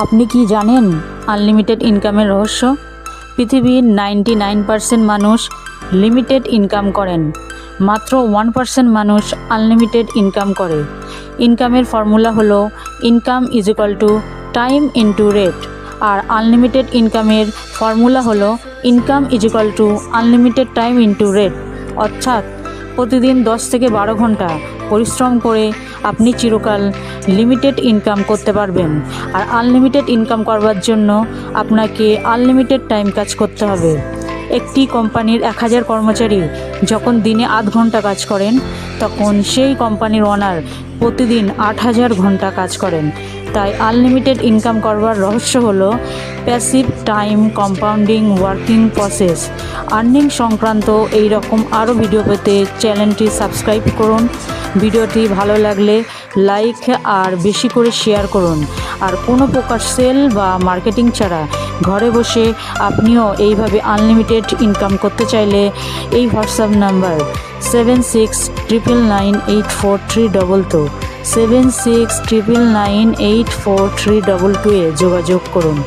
আপনি কি জানেন আনলিমিটেড ইনকামের রহস্য? পৃথিবীর 99% মানুষ লিমিটেড ইনকাম করেন, মাত্র 1% মানুষ আনলিমিটেড ইনকাম করে। ইনকামের ফর্মুলা হলো income is equal to time into rate, আর আনলিমিটেড ইনকামের ফর্মুলা হলো income is equal to unlimited time into rate. অর্থাৎ প্রতিদিন 10 থেকে 12 ঘন্টা পরিশ্রম করে আপনি চিরকাল লিমিটেড ইনকাম করতে পারবেন। আর আনলিমিটেড ইনকাম করবার জন্য আপনাকে আনলিমিটেড টাইম কাজ করতে হবে। একটি কোম্পানির 1000 কর্মচারী যখন দিনে 8 ঘন্টা কাজ করেন, তখন সেই কোম্পানির ওনার প্রতিদিন 8000 ঘন্টা কাজ করেন। তাই আনলিমিটেড ইনকাম করবার রহস্য হলো passive time compounding working process. Earning সংক্রান্ত এই রকম আরও ভিডিও পেতে চ্যানেলটি সাবস্ক্রাইব করুন। ভিডিওটি ভালো লাগলে লাইক আর বেশি করে শেয়ার করুন। আর কোনো প্রকার সেল বা মার্কেটিং ছাড়া ঘরে বসে আপনিও এইভাবে আনলিমিটেড ইনকাম করতে চাইলে এই হোয়াটসঅ্যাপ নাম্বার 7699984322 7699984322 যোগাযোগ করুন।